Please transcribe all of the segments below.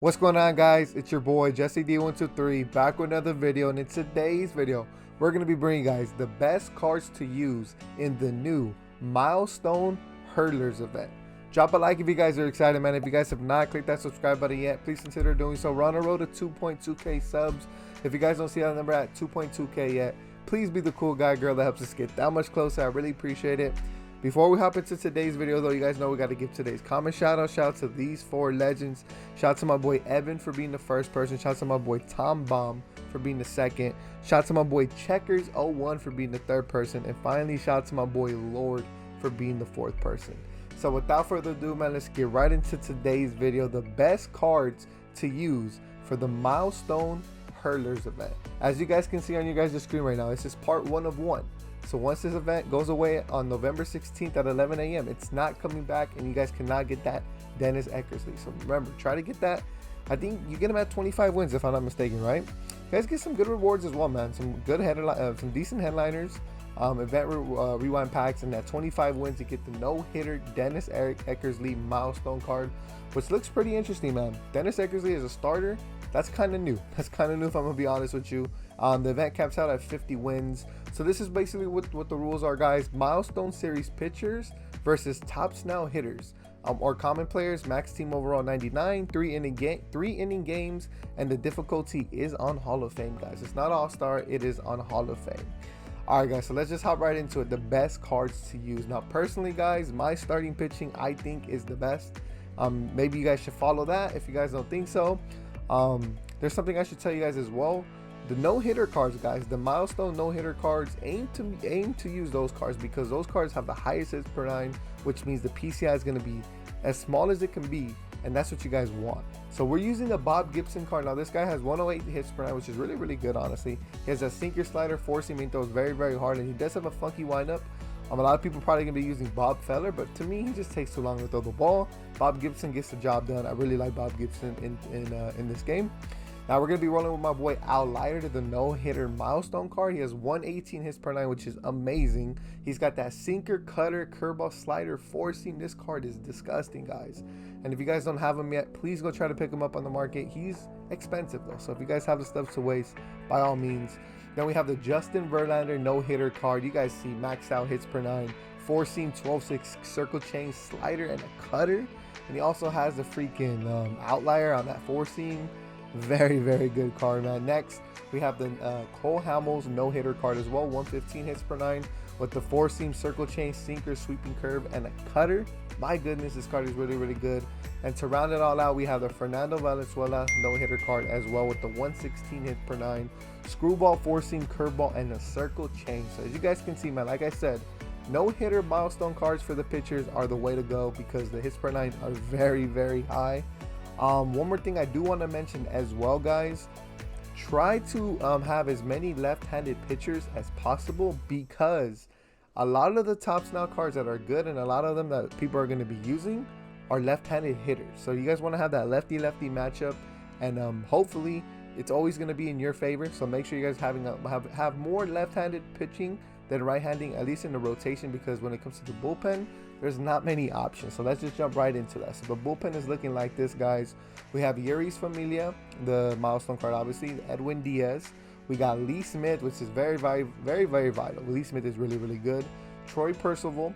What's going on, guys? It's your boy Jesse D123 back with another video, and in today's video we're going to be bringing you guys the best cards to use in the new Milestone Hurlers event. Drop a like if you guys are excited, man. If you guys have not clicked that subscribe button yet, please consider doing so. We're on a road to 2.2k subs. If you guys don't see that number at 2.2k yet, please be the cool guy, girl that helps us get that much closer. I really appreciate it. Before we hop into today's video, though, you guys know we got to give today's comment shout out to these four legends. Shout out to my boy Evan for being the first person. Shout out to my boy Tom Bomb for being the second. Shout out to my boy Checkers01 for being the third person. And finally, shout out to my boy Lord for being the fourth person. So without further ado, man, let's get right into today's video. The best cards to use for the Milestone Hurlers event. As you guys can see on your guys' screen right now, this is part 1 of 1. So once this event goes away on November 16th at 11 a.m., it's not coming back, and you guys cannot get that Dennis Eckersley. So remember, try to get that. I think you get him at 25 wins, if I'm not mistaken, right? You guys get some good rewards as well, man. Some good some decent headliners, event rewind packs, and at 25 wins, you get the no-hitter Dennis Eckersley milestone card, which looks pretty interesting, man. Dennis Eckersley as a starter, that's kind of new. That's kind of new, if I'm gonna be honest with you. The event caps out at 50 wins. So this is basically what the rules are, guys. Milestone Series pitchers versus tops now hitters, or common players. Max team overall 99, 3 inning games, and the difficulty is on Hall of Fame, guys. It's not All-Star, it is on Hall of Fame. All right, guys, so let's just hop right into it. The best cards to use. Now, personally, guys, my starting pitching I think is the best. Maybe you guys should follow that if you guys don't think so. There's something I should tell you guys as well. The no-hitter cards, guys, the milestone no-hitter cards, aim to use those cards because those cards have the highest hits per 9, which means the PCI is going to be as small as it can be, and that's what you guys want. So we're using the Bob Gibson card. Now this guy has 108 hits per 9, which is really good, honestly. He has a sinker slider, four-seam, and throws very hard, and he does have a funky windup. A lot of people probably gonna be using Bob Feller, but to me he just takes too long to throw the ball. Bob Gibson gets the job done. I really like Bob Gibson in this game. Now we're going to be rolling with my boy Al Leiter to the no-hitter milestone card. He has 118 hits per 9, which is amazing. He's got that sinker, cutter, curveball, slider, four-seam. This card is disgusting, guys. And if you guys don't have him yet, please go try to pick him up on the market. He's expensive, though. So if you guys have the stuff to waste, by all means. Then we have the Justin Verlander no-hitter card. You guys see maxed out hits per 9, four-seam, 12-6 circle change, slider, and a cutter. And he also has the freaking outlier on that four-seam. Very good card, man. Next we have the Cole Hamill's no-hitter card as well, 115 hits per 9 with the four-seam, circle change, sinker, sweeping curve, and a cutter. My goodness, this card is really good. And to round it all out, we have the Fernando Valenzuela no-hitter card as well with the 116 hit per 9 screwball, four-seam, curveball, and a circle change. So as you guys can see, man, like I said, no-hitter milestone cards for the pitchers are the way to go because the hits per 9 are very high. One more thing I do want to mention as well, guys. Try to have as many left-handed pitchers as possible because a lot of the tops now cards that are good and a lot of them that people are going to be using are left-handed hitters. So you guys want to have that lefty-lefty matchup, and hopefully it's always going to be in your favor. So make sure you guys have more left-handed pitching than right-handing, at least in the rotation, because when it comes to the bullpen, there's not many options. So let's just jump right into that. So the bullpen is looking like this, guys. We have Yuri's Familia, the milestone card, obviously. Edwin Diaz. We got Lee Smith, which is very vital. Lee Smith is really good. Troy Percival.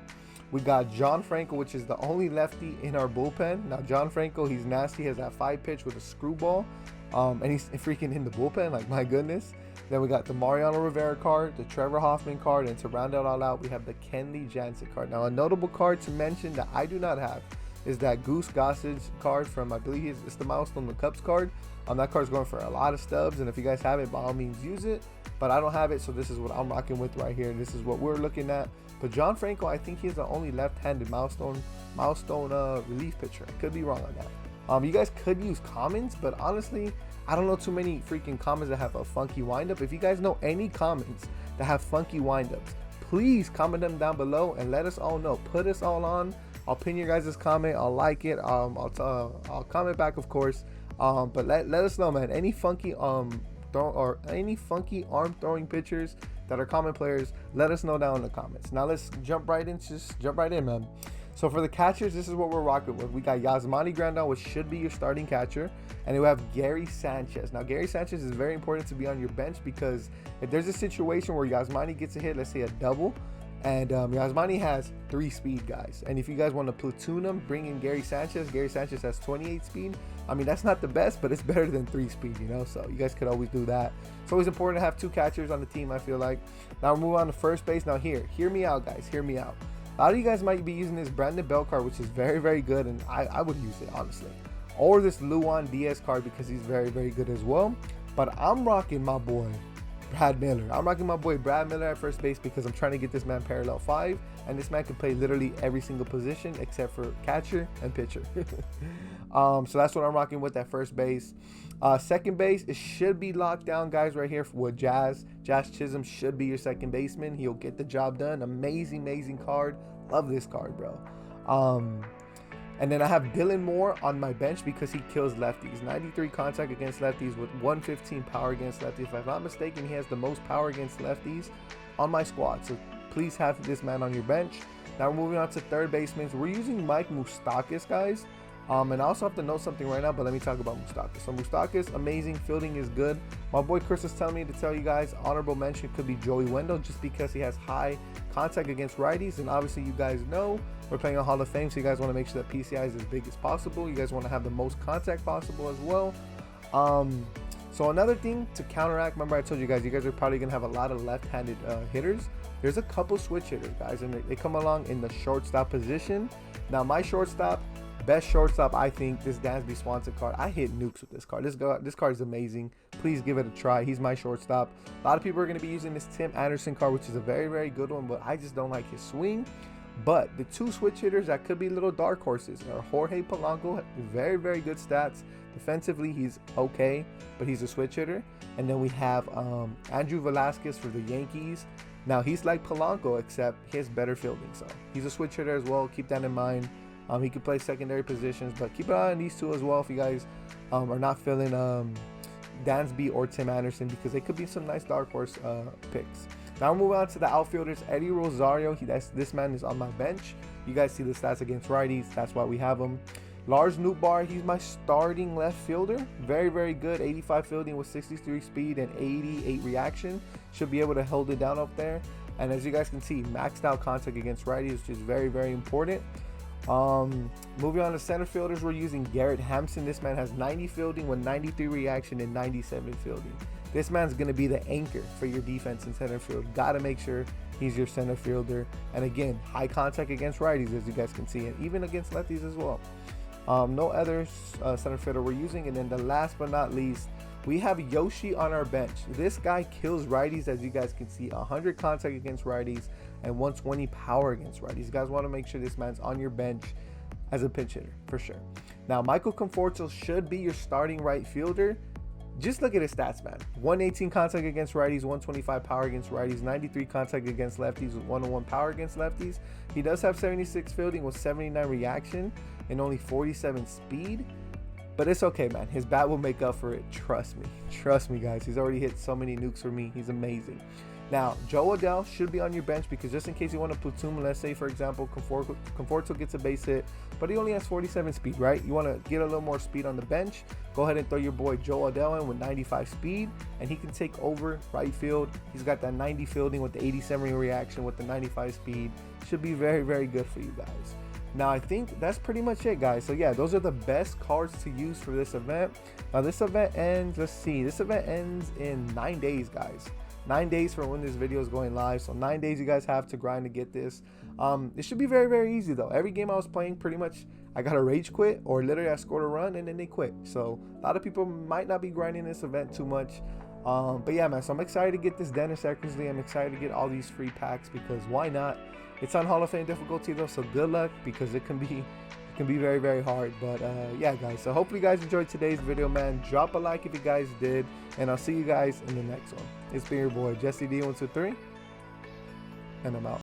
We got John Franco, which is the only lefty in our bullpen. Now John Franco, he's nasty. He has that 5-pitch with a screwball, and he's freaking in the bullpen. Like, my goodness. Then we got the Mariano Rivera card, the Trevor Hoffman card, and to round it all out, we have the Kenley Jansen card. Now, a notable card to mention that I do not have is that Goose Gossage card from, I believe it's the Milestone the Cubs card. That card's going for a lot of stubs, and if you guys have it, by all means use it. But I don't have it, so this is what I'm rocking with right here. This is what we're looking at. But John Franco, I think he's the only left-handed milestone relief pitcher. I could be wrong on that. You guys could use commons, but honestly, I don't know too many freaking commons that have a funky windup. If you guys know any commons that have funky windups, please comment them down below and let us all know. Put us all on. I'll pin your guys' comment. I'll like it. I'll comment back, of course. But let us know, man. Any funky any funky arm throwing pitchers that are common players, let us know down in the comments. Now let's jump right in, man. So for the catchers, this is what we're rocking with. We got Yasmani Grandal, which should be your starting catcher, and we have Gary Sanchez. Now Gary Sanchez is very important to be on your bench, because if there's a situation where Yasmani gets a hit, let's say a double, and Yasmani has 3 speed, guys, and if you guys want to platoon him, bring in Gary Sanchez. Gary Sanchez has 28 speed. I mean, that's not the best, but it's better than 3 speed, you know, so you guys could always do that. It's always important to have 2 catchers on the team, I feel like. Now we're moving on to first base. Now hear me out, guys, hear me out. A lot of you guys might be using this Brandon Bell card, which is very, very good, and I would use it, honestly. Or this Luan Diaz card, because he's very, very good as well. But I'm rocking my boy Brad Miller. I'm rocking my boy Brad Miller at first base, because I'm trying to get this man parallel 5, and this man can play literally every single position except for catcher and pitcher. So that's what I'm rocking with at first base. Second base, it should be locked down, guys, right here with Jazz. Jazz Chisholm should be your second baseman. He'll get the job done. Amazing, amazing card. Love this card, bro. And then I have Dylan Moore on my bench, because he kills lefties. 93 contact against lefties with 115 power against lefties. If I'm not mistaken, he has the most power against lefties on my squad. So please have this man on your bench. Now we're moving on to third baseman. We're using Mike Moustakas, guys. And I also have to know something right now, but let me talk about Moustakas. So Moustakas, amazing, fielding is good. My boy Chris is telling me to tell you guys, honorable mention could be Joey Wendell, just because he has high contact against righties. And obviously you guys know we're playing a Hall of Fame, so you guys want to make sure that PCI is as big as possible. You guys want to have the most contact possible as well. So another thing to counteract, remember I told you guys are probably going to have a lot of left-handed hitters. There's a couple switch hitters, guys, and they come along in the shortstop position. Now my shortstop, best shortstop, I think, this Dansby Swanson card. I hit nukes with this card. This card is amazing. Please give it a try. He's my shortstop. A lot of people are going to be using this Tim Anderson card, which is a very, very good one, but I just don't like his swing. But the 2 switch hitters that could be little dark horses are Jorge Polanco, very, very good stats. Defensively, he's okay, but he's a switch hitter. And then we have Andrew Velasquez for the Yankees. Now, he's like Polanco, except he has better fielding, so he's a switch hitter as well. Keep that in mind. He could play secondary positions, but keep an eye on these 2 as well if you guys are not feeling Dansby or Tim Anderson, because they could be some nice dark horse picks. Now we're moving on to the outfielders. Eddie Rosario, this man is on my bench. You guys see the stats against righties. That's why we have him. Lars Nootbaar, he's my starting left fielder. Very, very good. 85 fielding with 63 speed and 88 reaction. Should be able to hold it down up there. And as you guys can see, maxed out contact against righties, which is very, very important. Moving on to center fielders, we're using Garrett Hampson. This man has 90 fielding with 93 reaction and 97 fielding. This man's going to be the anchor for your defense in center field. Got to make sure he's your center fielder. And again, high contact against righties, as you guys can see, and even against lefties as well. No other center fielder we're using. And then the last but not least, we have Yoshi on our bench. This guy kills righties, as you guys can see. 100 contact against righties and 120 power against righties. You guys want to make sure this man's on your bench as a pinch hitter for sure. Now Michael Comfortal should be your starting right fielder. Just look at his stats, man. 118 contact against righties, 125 power against righties, 93 contact against lefties with 101 power against lefties. He does have 76 fielding with 79 reaction and only 47 speed. But it's okay, man. His bat will make up for it. Trust me. Trust me, guys. He's already hit so many nukes for me. He's amazing. Now, Joe Adell should be on your bench, because just in case you want to platoon, let's say, for example, Comfortal gets a base hit, but he only has 47 speed, right? You want to get a little more speed on the bench. Go ahead and throw your boy Joe Adell in with 95 speed, and he can take over right field. He's got that 90 fielding with the 87 reaction with the 95 speed. Should be very, very good for you guys. Now, I think that's pretty much it, guys. So yeah, those are the best cards to use for this event. Now this event ends, let's see, this event ends in 9 days, guys. 9 days from when this video is going live. So 9 days you guys have to grind to get this. It should be very, very easy though. Every game I was playing, pretty much I got a rage quit, or literally I scored a run and then they quit. So a lot of people might not be grinding this event too much. But yeah, man, so I'm excited to get this Dennis Eckersley. I'm excited to get all these free packs, because why not? It's on Hall of Fame difficulty though, so good luck, because it can be very, very hard. But yeah, guys, so hopefully you guys enjoyed today's video, man. Drop a like if you guys did, and I'll see you guys in the next one. It's been your boy Jesse D123, and I'm out.